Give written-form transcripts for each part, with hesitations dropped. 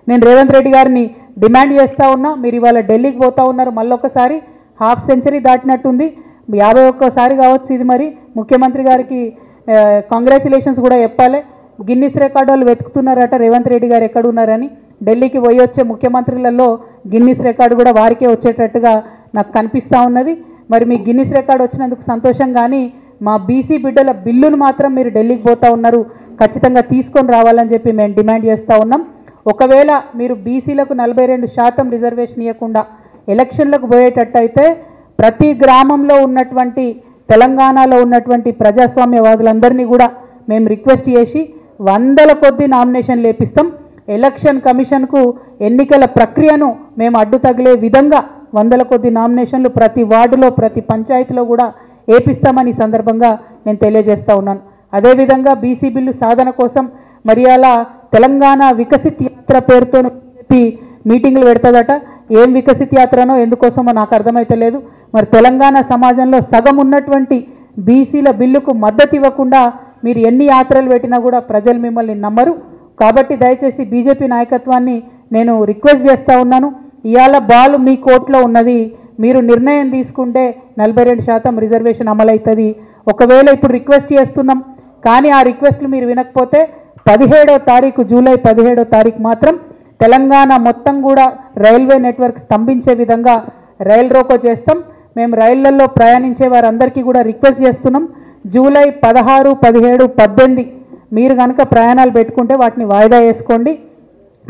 నేను రేవంత్ రెడ్డి గారిని డిమాండ్ చేస్తూ ఉన్నా. మీరు ఇవాళ ఢిల్లీకి పోతూ ఉన్నారు, మళ్ళొకసారి హాఫ్ సెంచరీ దాటినట్టుంది, 51సారి కావచ్చు ఇది. మరి ముఖ్యమంత్రి గారికి కంగ్రాచులేషన్స్ కూడా చెప్పాలి. గిన్నిస్ రికార్డు వాళ్ళు వెతుకుతున్నారట రేవంత్ రెడ్డి గారు ఎక్కడ ఉన్నారని. ఢిల్లీకి పోయి వచ్చే ముఖ్యమంత్రులలో గిన్నిస్ రికార్డు కూడా వారికే వచ్చేటట్టుగా నాకు కనిపిస్తూ ఉన్నది. మరి మీ గిన్నిస్ రికార్డు వచ్చినందుకు సంతోషం, కానీ మా బీసీ బిడ్డల బిల్లును మాత్రం మీరు ఢిల్లీకి పోతూ ఉన్నారు, ఖచ్చితంగా తీసుకొని రావాలని చెప్పి మేము డిమాండ్ చేస్తూ ఉన్నాం. ఒకవేళ మీరు బీసీలకు 42% రిజర్వేషన్ ఇవ్వకుండా ఎలక్షన్లకు పోయేటట్టయితే ప్రతి గ్రామంలో ఉన్నటువంటి తెలంగాణలో ఉన్నటువంటి ప్రజాస్వామ్యవాదులందరినీ కూడా మేము రిక్వెస్ట్ చేసి 100ల కొద్దీ నామినేషన్లు వేపిస్తాం. ఎలక్షన్ కమిషన్కు ఎన్నికల ప్రక్రియను మేము అడ్డు తగిలే విధంగా 100ల కొద్దీ నామినేషన్లు ప్రతి వార్డులో ప్రతి పంచాయతీలో కూడా వేపిస్తామని ఈ సందర్భంగా నేను తెలియజేస్తూ ఉన్నాను. అదేవిధంగా బీసీ బిల్లు సాధన కోసం మరి అలా తెలంగాణ వికసిత్ యాత్ర పేరుతో చెప్పి మీటింగ్లు పెడతాదట. ఏం వికసిత్ యాత్రనో ఎందుకోసమో నాకు అర్థమైతలేదు. మరి తెలంగాణ సమాజంలో సగం ఉన్నటువంటి బీసీల బిల్లుకు మద్దతు ఇవ్వకుండా మీరు ఎన్ని యాత్రలు పెట్టినా కూడా ప్రజలు మిమ్మల్ని నమ్మరు. కాబట్టి దయచేసి బీజేపీ నాయకత్వాన్ని నేను రిక్వెస్ట్ చేస్తూ ఉన్నాను, ఇవాళ బాల్ మీ కోర్టులో ఉన్నది, మీరు నిర్ణయం తీసుకుంటే 42% రిజర్వేషన్ అమలవుతుంది. ఒకవేళ ఇప్పుడు రిక్వెస్ట్ చేస్తున్నాం, కానీ ఆ రిక్వెస్ట్లు మీరు వినకపోతే 17వ తారీఖు జూలై 17వ తారీఖు మాత్రం తెలంగాణ మొత్తం కూడా రైల్వే నెట్వర్క్ స్తంభించే విధంగా రైల్ రోకో చేస్తాం. మేము రైళ్లలో ప్రయాణించే వారందరికీ కూడా రిక్వెస్ట్ చేస్తున్నాం, జూలై 16, 17, 18 మీరు కనుక ప్రయాణాలు పెట్టుకుంటే వాటిని వాయిదా వేసుకోండి.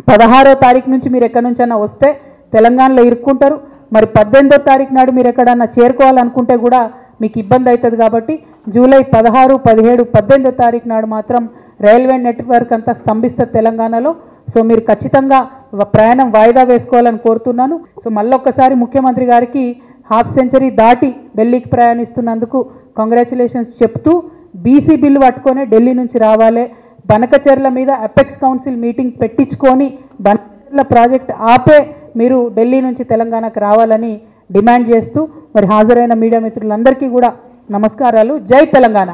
16వ తారీఖు నుంచి మీరు ఎక్కడి నుంచైనా వస్తే తెలంగాణలో ఇరుక్కుంటారు. మరి 18వ తారీఖు నాడు మీరు ఎక్కడన్నా చేరుకోవాలనుకుంటే కూడా మీకు ఇబ్బంది అవుతుంది. కాబట్టి జూలై 16, 17, 18వ తారీఖు నాడు మాత్రం రైల్వే నెట్వర్క్ అంతా స్తంభిస్తుంది తెలంగాణలో. సో మీరు ఖచ్చితంగా ప్రయాణం వాయిదా వేసుకోవాలని కోరుతున్నాను. సో మళ్ళొక్కసారి ముఖ్యమంత్రి గారికి హాఫ్ సెంచరీ దాటి ఢిల్లీకి ప్రయాణిస్తున్నందుకు కంగ్రాచులేషన్స్ చెప్తూ బీసీ బిల్లు పట్టుకొని ఢిల్లీ నుంచి రావాలి. బనకచెర్ల మీద అపెక్స్ కౌన్సిల్ మీటింగ్ పెట్టించుకొని బనకచెర్ల ప్రాజెక్ట్ ఆపే మీరు ఢిల్లీ నుంచి తెలంగాణకు రావాలని డిమాండ్ చేస్తూ మరి హాజరైన మీడియా మిత్రులందరికీ కూడా నమస్కారాలు. జై తెలంగాణ,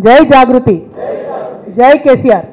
జై జాగృతి, జై కేసీఆర్.